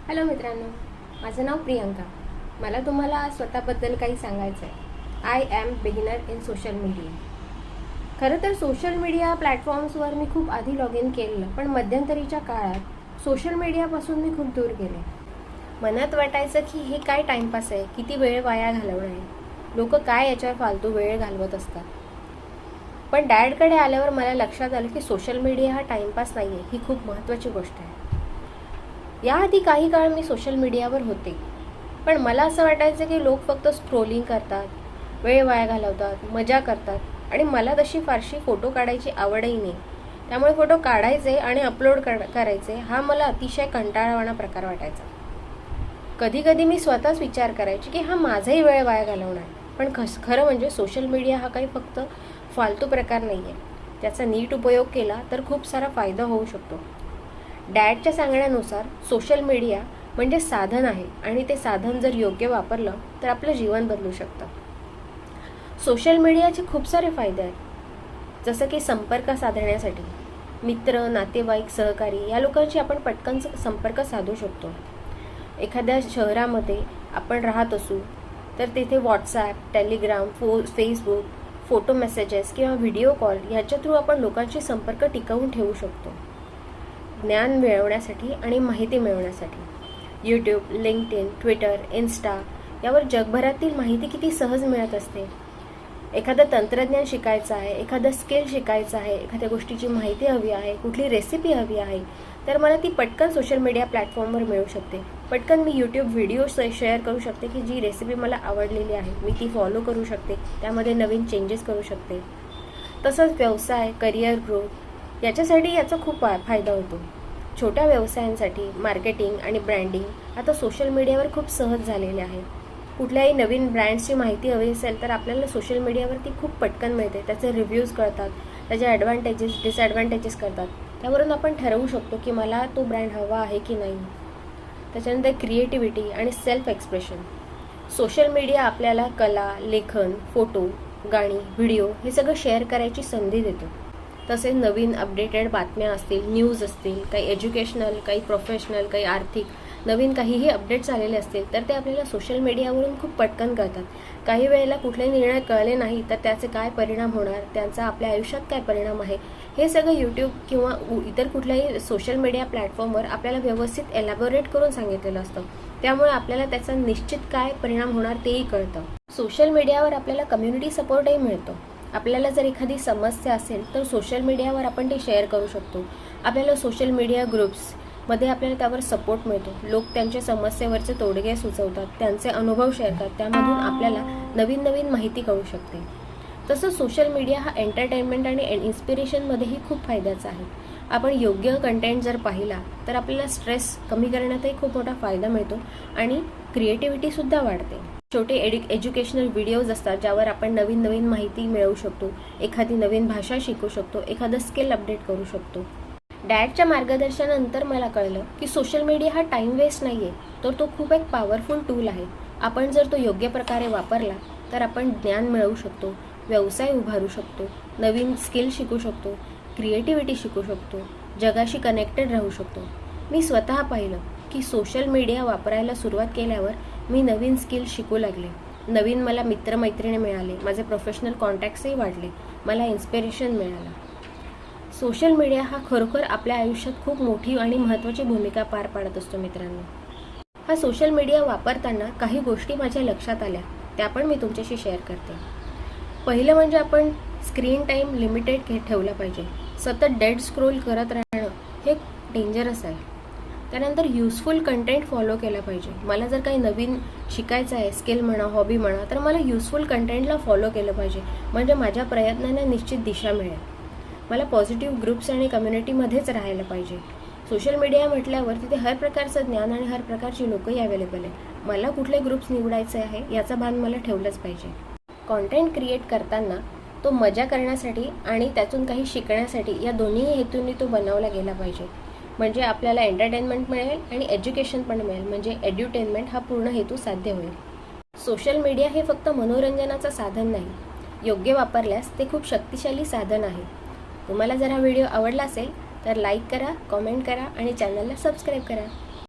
Hello मित्रांनो, माझं नाव प्रियंका. मला तुम्हाला स्वतःबद्दल काही सांगायचं आहे. I am beginner in social media. खरं तर सोशल मीडिया प्लॅटफॉर्म्सवर मी खूप आधी लॉग इन केलेलं, पण मध्यंतरीच्या काळात सोशल मीडियापासून मी खूप दूर गेले. मनात वाटायचं की हे काय टाईमपास आहे, किती वेळ वाया घालवणं आहे, लोक काय याच्यावर फालतू वेळ घालवत असतात. पण डॅडकडे आल्यावर मला लक्षात आलं की सोशल मीडिया हा टाईमपास नाही आहे, ही खूप महत्त्वाची गोष्ट आहे. याआधी काही काळ मी सोशल मीडियावर होते, पण मला असं वाटायचं की लोक फक्त स्क्रोलिंग करतात, वेळ वाया घालवतात, मजा करतात आणि मला तशी फारशी फोटो काढायची आवडही नाही. त्यामुळे फोटो काढायचे आणि अपलोड करायचे हा मला अतिशय कंटाळवाणा प्रकार वाटायचा. कधी कधी मी स्वतःच विचार करायचे की हा माझाही वेळ वाया घालवणार आहे. पण खरं म्हणजे सोशल मीडिया हा काही फक्त फालतू प्रकार नाही आहे. त्याचा नीट उपयोग केला तर खूप सारा फायदा होऊ शकतो. डॅडच्या सांगण्यानुसार सोशल मीडिया म्हणजे साधन आहे आणि ते साधन जर योग्य वापरलं तर आपलं जीवन बदलू शकतं. सोशल मीडियाचे खूप सारे फायदे आहेत, जसं की संपर्क साधण्यासाठी मित्र, नातेवाईक, सहकारी या लोकांशी आपण पटकन संपर्क साधू शकतो. एखाद्या शहरामध्ये आपण राहत असू तर तिथे WhatsApp, Telegram, Facebook, photo messages किंवा व्हिडिओ कॉल ह्याच्या थ्रू आपण लोकांशी संपर्क टिकवून ठेवू शकतो. ज्ञान मिळवण्यासाठी आणि माहिती मिळवण्यासाठी यूट्यूब, लिंक्डइन, ट्विटर, इन्स्टा यावर जगभरातील माहिती किती सहज मिळत असते. एखादं तंत्रज्ञान शिकायचं आहे, एखादं स्किल शिकायचं आहे, एखाद्या गोष्टीची माहिती हवी आहे, कुठली रेसिपी हवी आहे, तर मला ती पटकन सोशल मीडिया प्लॅटफॉर्मवर मिळू शकते. पटकन मी यूट्यूब व्हिडिओ शेअर करू शकते की जी रेसिपी मला आवडलेली आहे, मी ती फॉलो करू शकते, त्यामध्ये नवीन चेंजेस करू शकते. तसंच व्यवसाय, करिअर ग्रोथ याच्यासाठी याचा खूप फायदा होतो. छोट्या व्यवसायांसाठी मार्केटिंग आणि ब्रँडिंग आता सोशल मीडियावर खूप सहज झालेले आहे. कुठल्याही नवीन ब्रँड्सची माहिती हवी असेल तर आपल्याला सोशल मीडियावरती खूप पटकन मिळते. त्याचे रिव्ह्यूज कळतात, त्याचे ॲडव्हान्टेजेस, डिसॲडव्हान्टेजेस कळतात. त्यावरून आपण ठरवू शकतो की मला तो ब्रँड हवा आहे की नाही. त्याच्यानंतर क्रिएटिव्हिटी आणि सेल्फ एक्सप्रेशन. सोशल मीडिया आपल्याला कला, लेखन, फोटो, गाणी, व्हिडिओ हे सगळं शेअर करायची संधी देतो. तसेच नवीन अपडेटेड बातम्या असतील, न्यूज असतील, काही एज्युकेशनल, काही प्रोफेशनल, काही आर्थिक, नवीन काहीही अपडेट्स आलेले असतील तर ते आपल्याला सोशल मीडियावरून खूप पटकन कळतात. काही वेळेला कुठले निर्णय कळले नाही तर त्याचे काय परिणाम होणार, त्यांचा आपल्या आयुष्यात काय परिणाम आहे, हे सगळं यूट्यूब किंवा इतर कुठल्याही सोशल मीडिया प्लॅटफॉर्मवर आपल्याला व्यवस्थित एलॅबोरेट करून सांगितलेलं असतं. त्यामुळे आपल्याला त्याचा निश्चित काय परिणाम होणार तेही कळतं. सोशल मीडियावर आपल्याला कम्युनिटी सपोर्टही मिळतो. आपल्याला जर एखादी समस्या असेल तर सोशल मीडियावर आपण ते शेअर करू शकतो. आपल्याला सोशल मीडिया ग्रुप्समध्ये आपल्याला त्यावर सपोर्ट मिळतो. लोक त्यांच्या समस्येवरचे तोडगे सुचवतात, त्यांचे अनुभव शेअर करतात, त्यामधून आपल्याला नवीन नवीन माहिती कळू शकते. तसंच सोशल मीडिया हा एंटरटेनमेंट आणि इन्स्पिरेशनमध्येही खूप फायद्याचा आहे. आपण योग्य कंटेंट जर पाहिला तर आपल्याला स्ट्रेस कमी करण्यातही खूप मोठा फायदा मिळतो आणि क्रिएटिव्हिटीसुद्धा वाढते. छोटे एज्युकेशनल व्हिडिओज असतात ज्यावर आपण नवीन नवीन माहिती मिळवू शकतो, एखादी नवीन भाषा शिकू शकतो, एखादं स्किल अपडेट करू शकतो. डॅडच्या मार्गदर्शनानंतर मला कळलं की सोशल मीडिया हा टाईम वेस्ट नाही आहे, तर तो खूप एक पॉवरफुल टूल आहे. आपण जर तो योग्य प्रकारे वापरला तर आपण ज्ञान मिळवू शकतो, व्यवसाय उभारू शकतो, नवीन स्किल शिकू शकतो, क्रिएटिव्हिटी शिकू शकतो, जगाशी कनेक्टेड राहू शकतो. मी स्वतः पाहिलं की सोशल मीडिया वापरायला सुरुवात केल्यावर मी नवीन स्किल शिकू लागले, नवीन मला मित्रमैत्रिणी मिळाले, माझे प्रोफेशनल कॉन्टॅक्ट्सही वाढले, मला इन्स्पिरेशन मिळालं. सोशल मीडिया हा खरोखर आपल्या आयुष्यात खूप मोठी आणि महत्त्वाची भूमिका पार पाडत असतो. मित्रांनो, हा सोशल मीडिया वापरताना काही गोष्टी माझ्या लक्षात आल्या, त्या पण मी तुमच्याशी शेअर करते. पहिलं म्हणजे आपण स्क्रीन टाईम लिमिटेड ठेवला पाहिजे. सतत डेड स्क्रोल करत राहणं हे डेंजरस आहे. त्यानंतर युजफुल कंटेंट फॉलो केला पाहिजे. मला जर काही नवीन शिकायचं आहे, स्किल म्हणा, हॉबी म्हणा, तर मला युजफुल कंटेंटला फॉलो केलं पाहिजे, म्हणजे माझ्या प्रयत्नांना निश्चित दिशा मिळेल. मला पॉझिटिव्ह ग्रुप्स आणि कम्युनिटीमध्येच राहायला पाहिजे. सोशल मीडिया म्हटल्यावर तिथे हर प्रकारचं ज्ञान आणि हर प्रकारची लोकही अवेलेबल आहे. मला कुठले ग्रुप्स निवडायचे आहे याचा भान मला ठेवलंच पाहिजे. कॉन्टेंट क्रिएट करताना तो मजा करण्यासाठी आणि त्यातून काही शिकण्यासाठी या दोन्ही हेतूंनी तो बनवला गेला पाहिजे. म्हणजे आपल्याला एंटरटेनमेंट मिळेल आणि एज्युकेशन पण मिळेल, म्हणजे एड्युटेनमेंट हा पूर्ण हेतू साध्य होईल. सोशल मीडिया हे फक्त मनोरंजनाचं साधन नाही, योग्य वापरल्यास ते खूप शक्तिशाली साधन आहे. तुम्हाला जर हा व्हिडिओ आवडला असेल तर लाईक करा, कॉमेंट करा आणि चॅनलला सबस्क्राईब करा.